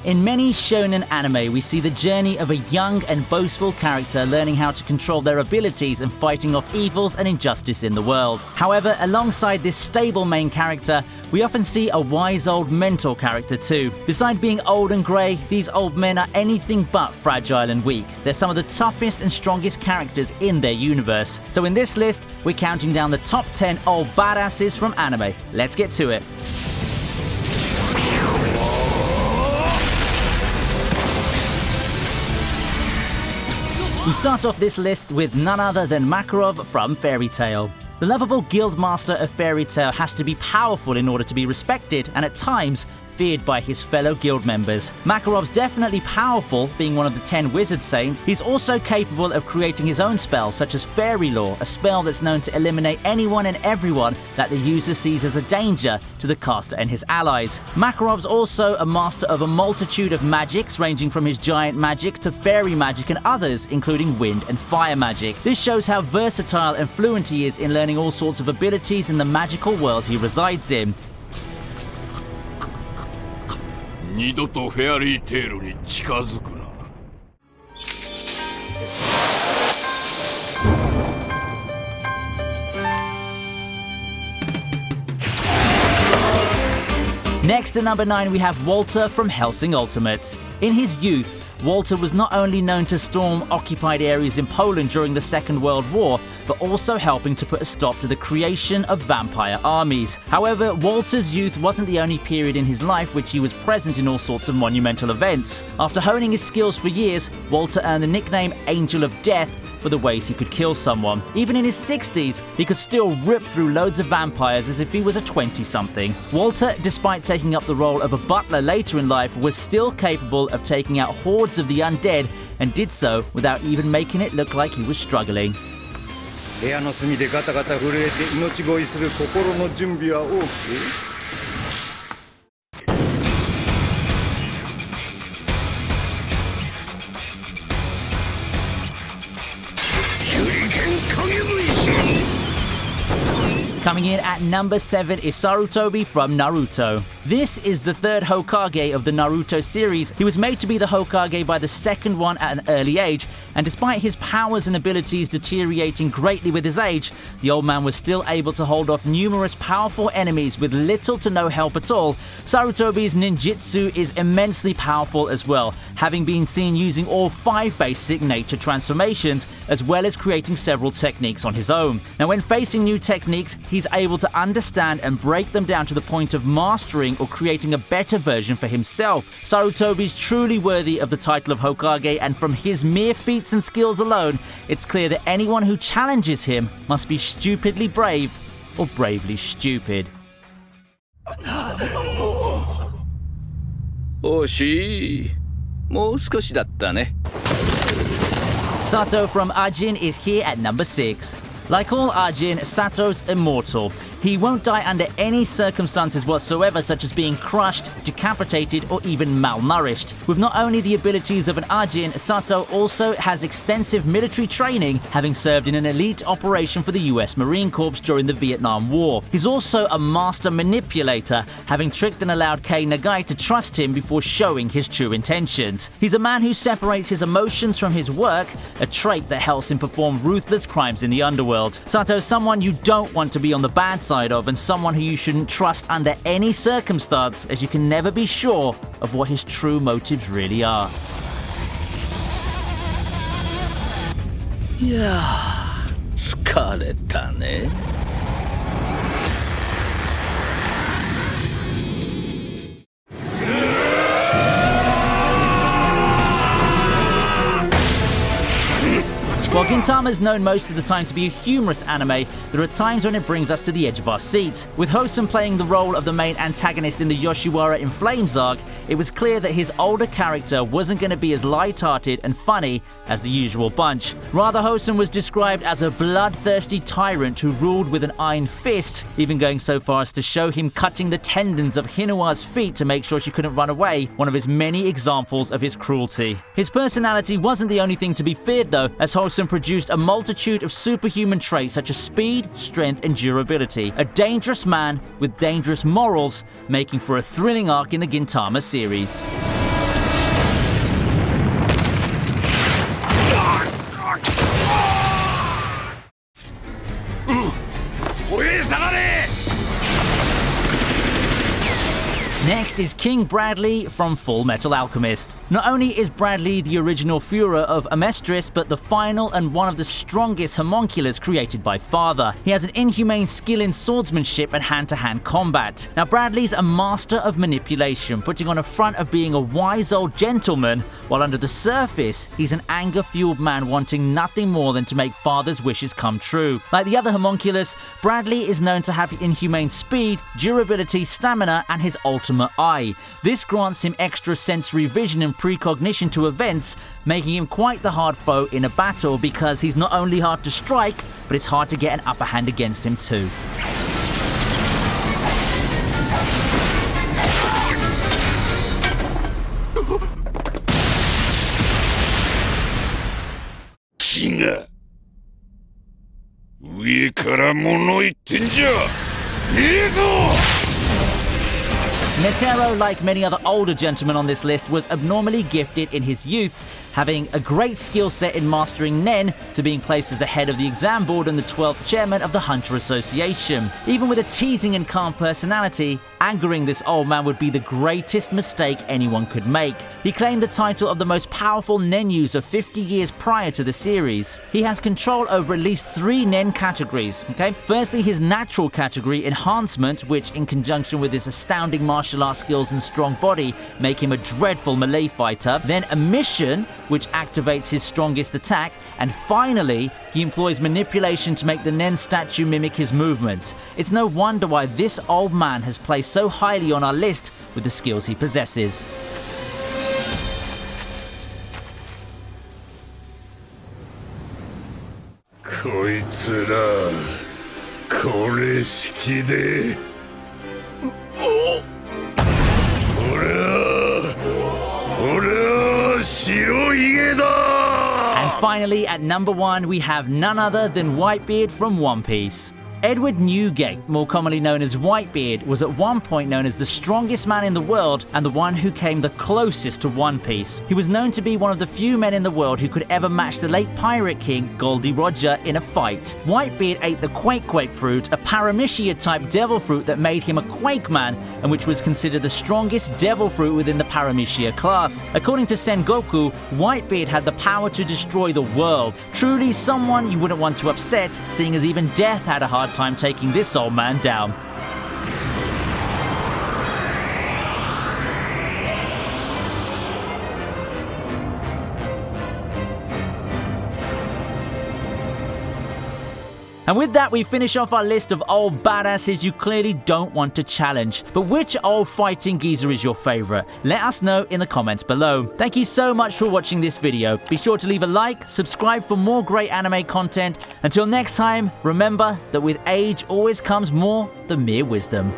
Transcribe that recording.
In many shonen anime, we see the journey of a young and boastful character learning how to control their abilities and fighting off evils and injustice in the world. However, alongside this stable main character, we often see a wise old mentor character too. Besides being old and grey, these old men are anything but fragile and weak. They're some of the toughest and strongest characters in their universe. So in this list, we're counting down the top 10 old badasses from anime. Let's get to it. We start off this list with none other than Makarov from Fairy Tail. The lovable guildmaster of Fairy Tail has to be powerful in order to be respected, and at times feared by his fellow guild members. Makarov's definitely powerful, being one of the 10 wizard saints. He's also capable of creating his own spells, such as Fairy Law, a spell that's known to eliminate anyone and everyone that the user sees as a danger to the caster and his allies. Makarov's also a master of a multitude of magics, ranging from his giant magic to fairy magic and others, including wind and fire magic. This shows how versatile and fluent he is in learning all sorts of abilities in the magical world he resides in. 二度とフェアリーテールに近づくな。Next at number 9 we have Walter from Hellsing Ultimate. In his youth, Walter was not only known to storm occupied areas in Poland during the Second World War, but also helping to put a stop to the creation of vampire armies. However, Walter's youth wasn't the only period in his life which he was present in all sorts of monumental events. After honing his skills for years, Walter earned the nickname Angel of Death for the ways he could kill someone. Even in his 60s, he could still rip through loads of vampires as if he was a 20-something. Walter, despite taking up the role of a butler later in life, was still capable of taking out hordes of the undead, and did so without even making it look like he was struggling. 部屋の隅でガタガタ震えて命乞いする心の準備は OK? Coming in at number 7 is Sarutobi from Naruto. This is the third Hokage of the Naruto series. He was made to be the Hokage by the second one at an early age, and despite his powers and abilities deteriorating greatly with his age, the old man was still able to hold off numerous powerful enemies with little to no help at all. Sarutobi's ninjutsu is immensely powerful as well, having been seen using all 5 basic nature transformations, as well as creating several techniques on his own. Now, when facing new techniques, he's able to understand and break them down to the point of mastering or creating a better version for himself. Sarutobi is truly worthy of the title of Hokage, and from his mere feats and skills alone, it's clear that anyone who challenges him must be stupidly brave or bravely stupid. 惜しい。もう少しだったね。 Sato from Ajin is here at number 6. Like all Ajin, Sato's immortal. He won't die under any circumstances whatsoever, such as being crushed, decapitated, or even malnourished. With not only the abilities of an Ajin, Sato also has extensive military training, having served in an elite operation for the US Marine Corps during the Vietnam War. He's also a master manipulator, having tricked and allowed Kei Nagai to trust him before showing his true intentions. He's a man who separates his emotions from his work, a trait that helps him perform ruthless crimes in the underworld. Sato's someone you don't want to be on the bad side of, and someone who you shouldn't trust under any circumstance, as you can never be sure of what his true motives really are. いやー、疲れたね。While Gintama is known most of the time to be a humorous anime, there are times when it brings us to the edge of our seats. With Housen playing the role of the main antagonist in the Yoshiwara in Flames arc, it was clear that his older character wasn't going to be as light-hearted and funny as the usual bunch. Rather, Housen was described as a bloodthirsty tyrant who ruled with an iron fist, even going so far as to show him cutting the tendons of Hinua's feet to make sure she couldn't run away, one of his many examples of his cruelty. His personality wasn't the only thing to be feared though, as Housen produced a multitude of superhuman traits such as speed, strength, and durability. A dangerous man with dangerous morals, making for a thrilling arc in the Gintama series. Next is King Bradley from Fullmetal Alchemist. Not only is Bradley the original Führer of Amestris, but the final and one of the strongest homunculus created by Father. He has an inhumane skill in swordsmanship and hand-to-hand combat. Now Bradley's a master of manipulation, putting on a front of being a wise old gentleman, while under the surface, he's an anger-fueled man wanting nothing more than to make Father's wishes come true. Like the other homunculus, Bradley is known to have inhumane speed, durability, stamina, and his ultimate eye. This grants him extra sensory vision and precognition to events, making him quite the hard foe in a battle because he's not only hard to strike, but it's hard to get an upper hand against him too. Chinga. 上から物言ってんじゃねえぞ Netero, like many other older gentlemen on this list, was abnormally gifted in his youth, having a great skill set in mastering Nen to being placed as the head of the exam board and the 12th chairman of the Hunter Association. Even with a teasing and calm personality, angering this old man would be the greatest mistake anyone could make. He claimed the title of the most powerful Nen user 50 years prior to the series. He has control over at least 3 Nen categories. Firstly, his natural category, Enhancement, which in conjunction with his astounding martial arts skills and strong body make him a dreadful melee fighter. Then a mission, which activates his strongest attack, and finally, he employs manipulation to make the Nen statue mimic his movements. It's no wonder why this old man has placed so highly on our list with the skills he possesses. And finally, at number 1, we have none other than Whitebeard from One Piece. Edward Newgate, more commonly known as Whitebeard, was at one point known as the strongest man in the world and the one who came the closest to One Piece. He was known to be one of the few men in the world who could ever match the late pirate king Goldie Roger in a fight. Whitebeard ate the Quake fruit, a Paramecia-type devil fruit that made him a Quake Man, and which was considered the strongest devil fruit within the Paramecia class. According to Sengoku, Whitebeard had the power to destroy the world. Truly someone you wouldn't want to upset, seeing as even death had a hard time taking this old man down. And with that, we finish off our list of old badasses you clearly don't want to challenge. But which old fighting geezer is your favorite? Let us know in the comments below. Thank you so much for watching this video. Be sure to leave a like, subscribe for more great anime content. Until next time, remember that with age always comes more than mere wisdom.